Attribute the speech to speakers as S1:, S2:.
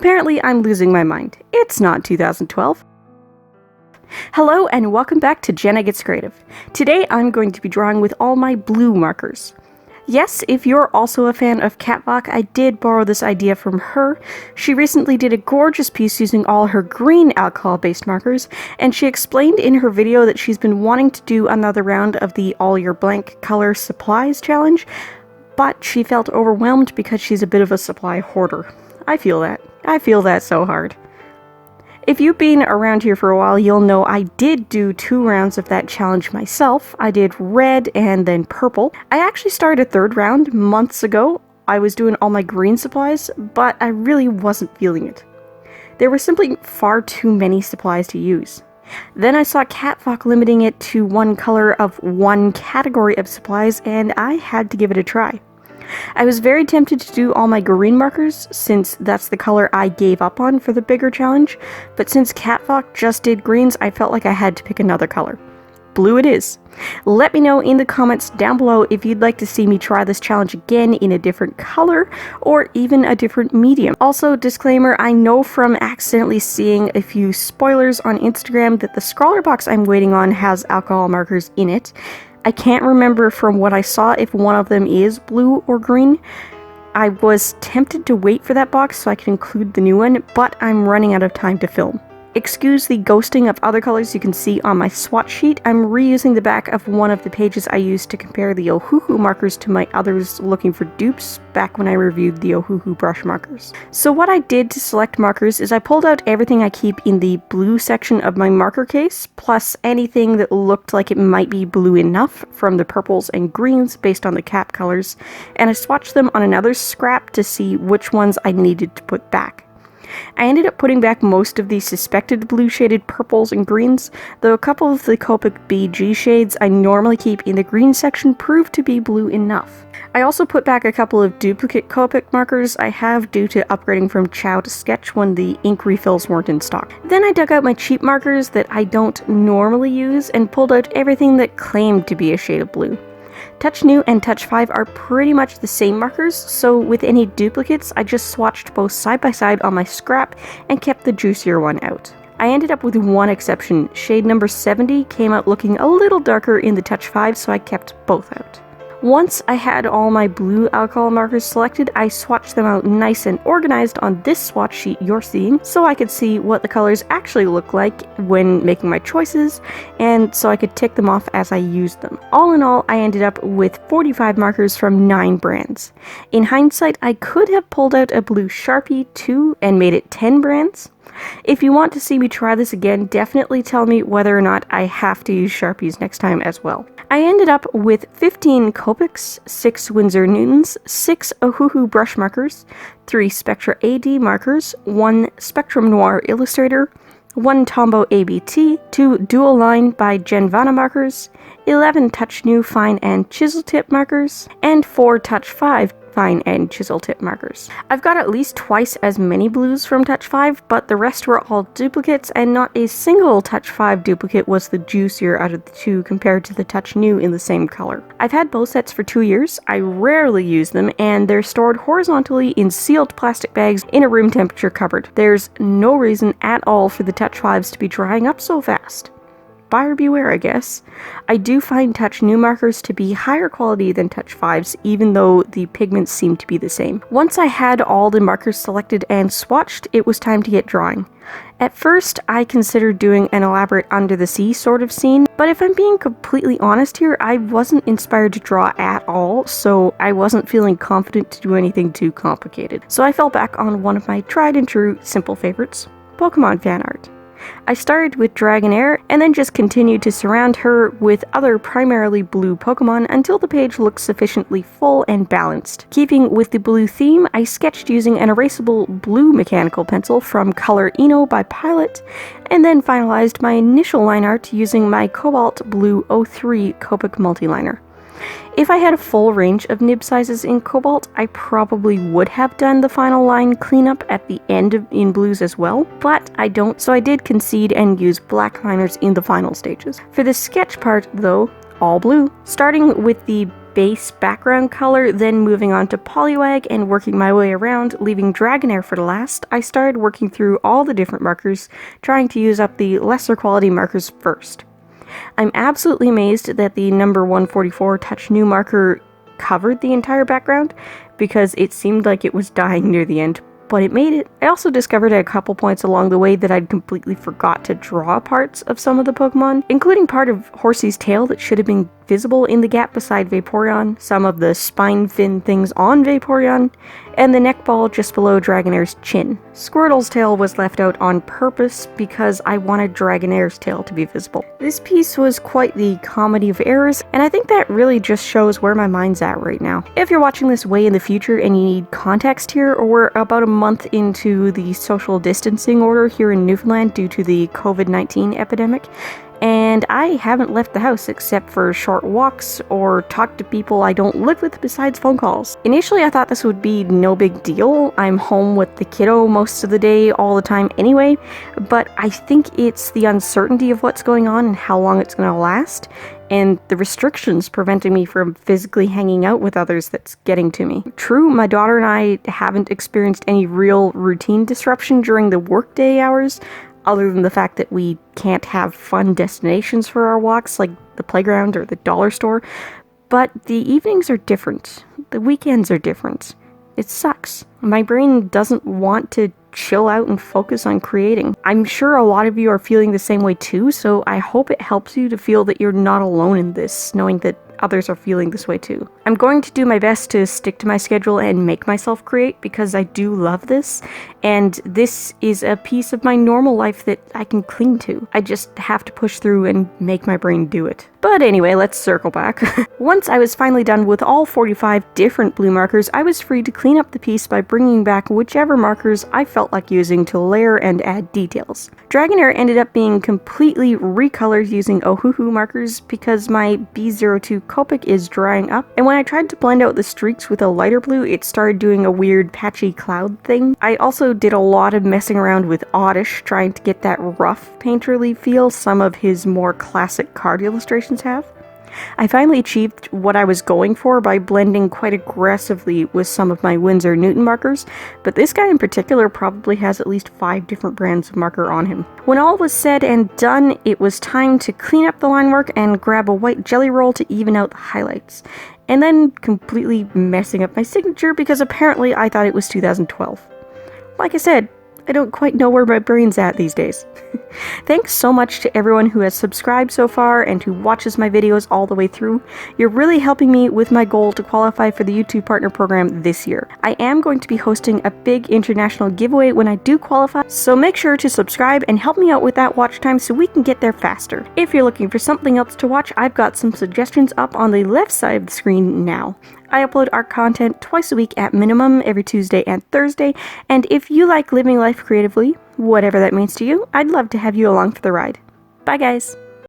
S1: Apparently I'm losing my mind. It's not 2012. Hello and welcome back to Jenna Gets Creative. Today I'm going to be drawing with all my blue markers. Yes, if you're also a fan of Kattvalk, I did borrow this idea from her. She recently did a gorgeous piece using all her green alcohol-based markers, and she explained in her video that she's been wanting to do another round of the All Your Blank Color Supplies challenge, but she felt overwhelmed because she's a bit of a supply hoarder. I feel that. I feel that so hard. If you've been around here for a while, you'll know I did do 2 rounds of that challenge myself. I did red and then purple. I actually started a 3rd round months ago. I was doing all my green supplies, but I really wasn't feeling it. There were simply far too many supplies to use. Then I saw Kattvalk limiting it to 1 color of 1 category of supplies, and I had to give it a try. I was very tempted to do all my green markers, since that's the color I gave up on for the bigger challenge, but since Kattvalk just did greens, I felt like I had to pick another color. Blue it is. Let me know in the comments down below if you'd like to see me try this challenge again in a different color, or even a different medium. Also, disclaimer, I know from accidentally seeing a few spoilers on Instagram that the scrawler box I'm waiting on has alcohol markers in it. I can't remember from what I saw if one of them is blue or green. I was tempted to wait for that box so I could include the new one, but I'm running out of time to film. Excuse the ghosting of other colors you can see on my swatch sheet. I'm reusing the back of one of the pages I used to compare the Ohuhu markers to my others looking for dupes back when I reviewed the Ohuhu brush markers. So what I did to select markers is I pulled out everything I keep in the blue section of my marker case, plus anything that looked like it might be blue enough from the purples and greens based on the cap colors, and I swatched them on another scrap to see which ones I needed to put back. I ended up putting back most of the suspected blue shaded purples and greens, though a couple of the Copic BG shades I normally keep in the green section proved to be blue enough. I also put back a couple of duplicate Copic markers I have due to upgrading from Chow to Sketch when the ink refills weren't in stock. Then I dug out my cheap markers that I don't normally use and pulled out everything that claimed to be a shade of blue. Touch New and Touch 5 are pretty much the same markers, so with any duplicates, I just swatched both side by side on my scrap and kept the juicier one out. I ended up with one exception. Shade number 70 came out looking a little darker in the Touch 5, so I kept both out. Once I had all my blue alcohol markers selected, I swatched them out nice and organized on this swatch sheet you're seeing, so I could see what the colors actually look like when making my choices, and so I could tick them off as I used them. All in all, I ended up with 45 markers from 9 brands. In hindsight, I could have pulled out a blue Sharpie too and made it 10 brands. If you want to see me try this again, definitely tell me whether or not I have to use Sharpies next time as well. I ended up with 15 Copics, 6 Winsor Newtons, 6 Ohuhu brush markers, 3 Spectra AD markers, 1 Spectrum Noir Illustrator, 1 Tombow ABT, 2 Dual Line by Genvana markers, 11 Touch New Fine and Chisel Tip markers, and 4 Touch 5 Fine and Chisel Tip markers. I've got at least twice as many blues from Touch 5, but the rest were all duplicates, and not a single Touch 5 duplicate was the juicier out of the 2 compared to the Touch New in the same color. I've had both sets for 2 years, I rarely use them, and they're stored horizontally in sealed plastic bags in a room temperature cupboard. There's no reason at all for the Touch 5s to be drying up so fast. Buyer beware, I guess. I do find Touch New markers to be higher quality than Touch 5s, even though the pigments seem to be the same. Once I had all the markers selected and swatched, it was time to get drawing. At first, I considered doing an elaborate under the sea sort of scene, but if I'm being completely honest here, I wasn't inspired to draw at all, so I wasn't feeling confident to do anything too complicated. So I fell back on one of my tried and true simple favorites, Pokemon fan art. I started with Dragonair, and then just continued to surround her with other primarily blue Pokemon until the page looked sufficiently full and balanced. Keeping with the blue theme, I sketched using an erasable blue mechanical pencil from Color Eno by Pilot, and then finalized my initial line art using my Cobalt Blue 03 Copic multiliner. If I had a full range of nib sizes in Cobalt, I probably would have done the final line cleanup at the end in blues as well, but I don't, so I did concede and use black liners in the final stages. For the sketch part, though, all blue. Starting with the base background color, then moving on to Poliwag and working my way around, leaving Dragonair for the last, I started working through all the different markers, trying to use up the lesser quality markers first. I'm absolutely amazed that the number 144 Touch New marker covered the entire background, because it seemed like it was dying near the end, but it made it. I also discovered at a couple points along the way that I'd completely forgot to draw parts of some of the Pokemon, including part of Horsey's tail that should have been visible in the gap beside Vaporeon, some of the spine fin things on Vaporeon, and the neck ball just below Dragonair's chin. Squirtle's tail was left out on purpose because I wanted Dragonair's tail to be visible. This piece was quite the comedy of errors, and I think that really just shows where my mind's at right now. If you're watching this way in the future and you need context here, or we're about a month into the social distancing order here in Newfoundland due to the COVID-19 epidemic, and I haven't left the house except for short walks or talk to people I don't live with besides phone calls. Initially I thought this would be no big deal. I'm home with the kiddo most of the day, all the time anyway, but I think it's the uncertainty of what's going on and how long it's going to last, and the restrictions preventing me from physically hanging out with others that's getting to me. True, my daughter and I haven't experienced any real routine disruption during the workday hours, other than the fact that we can't have fun destinations for our walks, like the playground or the dollar store. But the evenings are different. The weekends are different. It sucks. My brain doesn't want to chill out and focus on creating. I'm sure a lot of you are feeling the same way too, so I hope it helps you to feel that you're not alone in this, knowing that others are feeling this way too. I'm going to do my best to stick to my schedule and make myself create, because I do love this, and this is a piece of my normal life that I can cling to. I just have to push through and make my brain do it. But anyway, let's circle back. Once I was finally done with all 45 different blue markers, I was free to clean up the piece by bringing back whichever markers I felt like using to layer and add details. Dragonair ended up being completely recolored using Ohuhu markers because my B02 Copic is drying up, and when I tried to blend out the streaks with a lighter blue, it started doing a weird patchy cloud thing. I also did a lot of messing around with Oddish, trying to get that rough painterly feel some of his more classic card illustrations have. I finally achieved what I was going for by blending quite aggressively with some of my Winsor Newton markers, but this guy in particular probably has at least 5 different brands of marker on him. When all was said and done, it was time to clean up the line work and grab a white jelly roll to even out the highlights, and then completely messing up my signature because apparently I thought it was 2012. Like I said, I don't quite know where my brain's at these days. Thanks so much to everyone who has subscribed so far and who watches my videos all the way through. You're really helping me with my goal to qualify for the YouTube Partner Program this year. I am going to be hosting a big international giveaway when I do qualify, so make sure to subscribe and help me out with that watch time so we can get there faster. If you're looking for something else to watch, I've got some suggestions up on the left side of the screen now. I upload art content twice a week at minimum, every Tuesday and Thursday, and if you like living life creatively, whatever that means to you, I'd love to have you along for the ride. Bye guys!